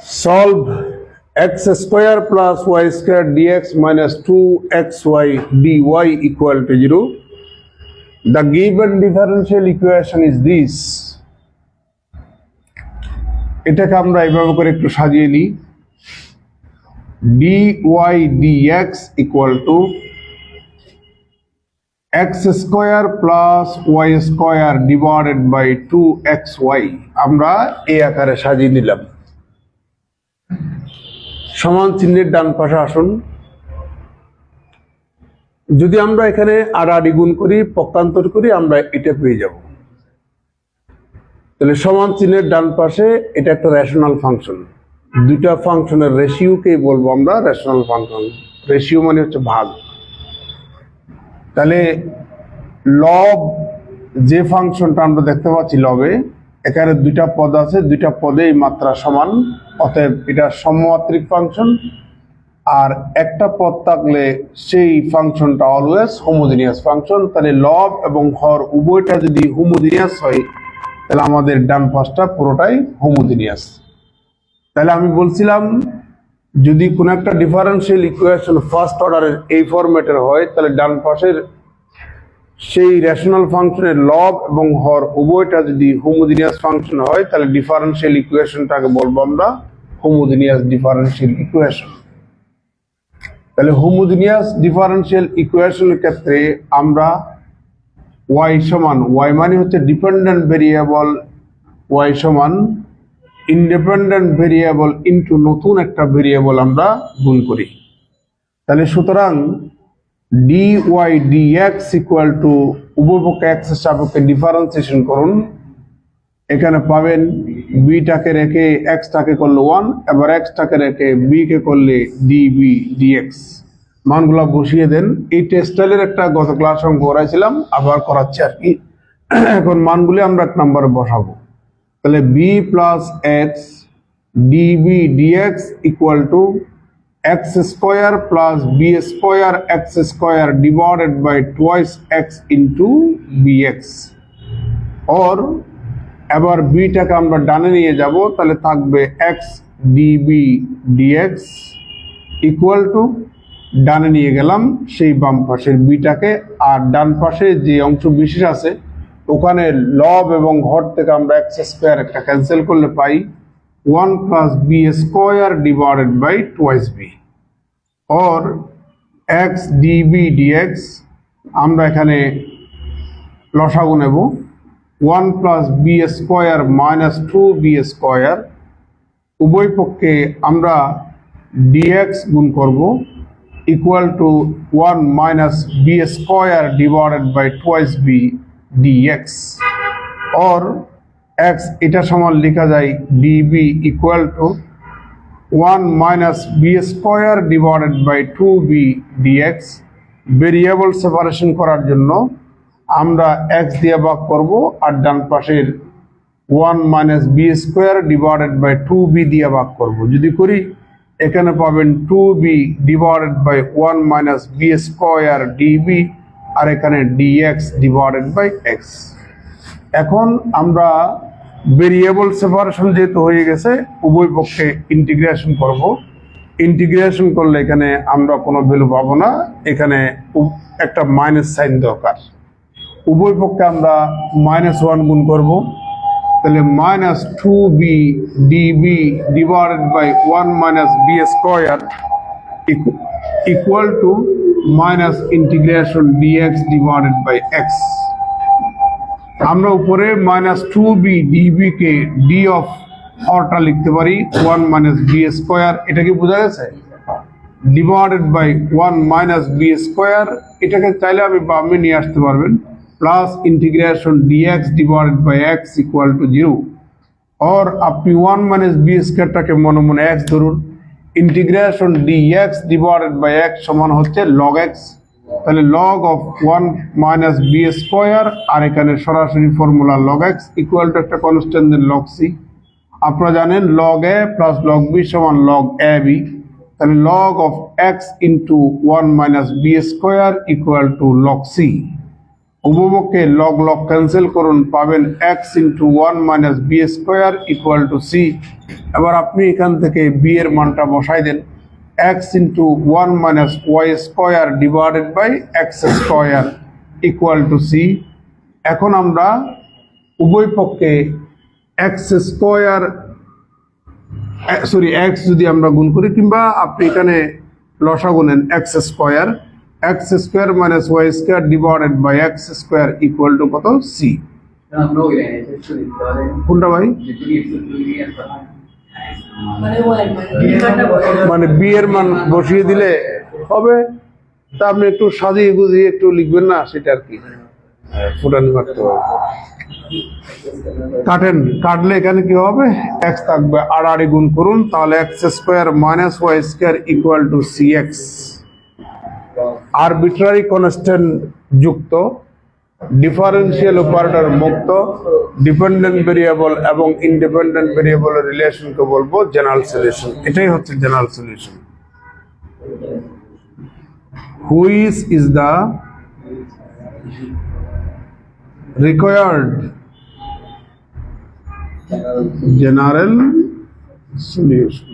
Solve x square plus y square dx minus 2xy dy equal to 0. The given differential equation is this. এটাকে আমরা এইভাবে করে একটু সাজিয়ে নিই। dy dx equal to x square plus y square divided by 2xy আমরা এই আকারে সাজিয়ে নিলাম। সমান চিহ্নের ডান পাশে আসুন। যদি আমরা এখানে আড়াআড়ি গুণ করি, পক্ষান্তর করি, আমরা এটা পেয়ে যাব। তাহলে সমান চিহ্নের ডান পাশে এটা একটা রেশনাল ফাংশন। দুইটা ফাংশনের রেশিওকেই বলবো আমরা রেশনাল ফাংশন। রেশিও মানে হচ্ছে ভাগ। তাহলে লব যে ফাংশনটা আমরা দেখতে পাচ্ছি লবে, এখানে দুইটা পদ আছে, দুইটা পদেই মাত্রা সমান, অতএব এটা সমমাত্রিক ফাংশন। আর একটা পদ থাকলে সেই ফাংশনটা অলওয়েজ হোমোজিনিয়াস ফাংশন। তাহলে লব এবং হর উভয়টা যদি হোমোজিনিয়াস হয় তাহলে আমাদের ডান পাশটা পুরোটাই হোমোজিনিয়াস। তাহলে আমি বলছিলাম যদি কোনো একটা ডিফারেন্সিয়াল ইকুয়েশন ফার্স্ট অর্ডারের এই ফরম্যাটের হয় তাহলে ডান পাশের সেই রেশনাল ফাংশনের লব এবং হর উভয়টা যদি হোমোজিনিয়াস ফাংশন হয় তাহলে ডিফারেন্সিয়াল ইকুয়েশনটাকে বলবো আমরা হোমোজিনিয়াস ডিফারেন্সিয়াল ইকুয়েশন। তাহলে হোমোজিনিয়াস ডিফারেন্সিয়াল ইকুয়েশনের ক্ষেত্রে আমরা y সমান, y মানে হচ্ছে ডিপেন্ডেন্ট ভেরিয়েবল, y সমান ইন্ডিপেন্ডেন্ট ভেরিয়েবল ইনটু নতুন একটা ভেরিয়েবল আমরা গুণ করি। তাহলে সুতরাং dy dx ইকুয়াল টু উভয়পক্ষে x এর সাপেক্ষে ডিফারেন্সিয়েশন করুন। এখানে পাবেন b টাকে রেখে x টাকে করলে 1, এবার x টাকে রেখে b কে করলে db dx। মানগুলো বসিয়ে দেন। এই টেস্টাইলের একটা গত ক্লাস অঙ্ক করাইছিলাম, আবার করাচ্ছি আর কি। এখন মানগুলি আমরা এক নম্বরে বসাবো। তাহলে b plus x db dx equal to x square plus b square x square divided by twice x into bx। और এবার b টাকে আমরা ডানে নিয়ে যাব, তাহলে থাকবে x db dx equal two, ডানে নিয়ে গেলাম সেই বাম পাশের b টাকে, আর ডান পাশে যে অংশ বিশেষ আছে ওখানে লব এবং হর থেকে আমরা x স্কোয়ার একটা ক্যান্সেল করলে পাই 1 plus b square divided by twice b। और x db dx আমরা এখানে লসাগু নেব 1 plus b square minus 2b square, উভয় পক্ষে আমরা dx গুণ করব equal to 1 minus b square divided by twice b dx। और x এটা সমান লেখা যায় db equal to 1 minus b square divided by 2b dx। Variable separation করার জন্য আমরা x দিয়ে ভাগ করব আর ডান পাশের 1 minus b square divided by 2b দিয়ে ভাগ করব। যদি করি এখানে পাবেন 2b divided by 1 minus b square db, আর এখানে dx ডিভাইডেড বাই x। এখন আমরা ভেরিয়েবল সেপারেশন যেহেতু হয়ে গেছে উভয় পক্ষে ইন্টিগ্রেশন করব। ইন্টিগ্রেশন করলে এখানে আমরা কোনো ভ্যালু পাবো না, এখানে একটা মাইনাস সাইন দরকার। উভয় পক্ষে আমরা -1 গুণ করব, তাহলে minus 2b db divided by 1 minus b square equal to minus integration dx divided by x। আমরা উপরে মাইনাস 2b db কে d অফ হরটা লিখতে পারি 1 মাইনাস b স্কোয়ার, এটা কি বোঝা গেছে, divided by 1 minus b square. এটাকে চাইলে আমি বামে নিয়ে আসতে পারবেন, plus integration dx divided by x equal to 0। और আপনি 1 মাইনাস b স্কোয়ারটাকে মনে মনে x ধরুন, integration dx divided by x সমান হচ্ছে log x। তাহলে log of 1 minus b square, আর এখানে সরাসরি formula log x equal to একটা কনস্ট্যান্ট log c। আপনারা জানেন log a plus log b সমান log ab। তাহলে log of x into 1 minus b square equal to log c। উপপক্ষে log log cancel করুন, পাবেন x into 1 minus B square equal to C. এবার আপনি এখান থেকে বি এর মানটা বসাই দেন, x into 1 minus Y square divided by X square equal to C. এখন আমরা উভয় পক্ষে এক্স স্কোয়ার এক্স যদি আমরা গুণ করি, কিংবা আপনি এখানে লসাগু নেন, X square minus Y square divided by X square equal to কত? সি। কোনটা ভাই? মানে বি এর মান বসিয়ে দিলে হবে। তা আপনি একটু সাজিয়ে গুজিয়ে একটু লিখবেন না, সেটা আর কি ফুটানি মারতে হবে। কাটলে এখানে কি হবে? এক্স থাকবে, আড়াআড়ি গুণ করুন, তাহলে X square minus Y square equal to C X. Arbitrary constant যুক্ত, ডিফারেন্সিয়াল অপারেটর মুক্ত, ডিপেন্ডেন্ট ভেরিয়েবল এবং ইন্ডিপেন্ডেন্ট ভেরিয়েবলের রিলেশনকে বলবো জেনারেল সলিউশন। এটাই হচ্ছে general solution. Which is the required general solution?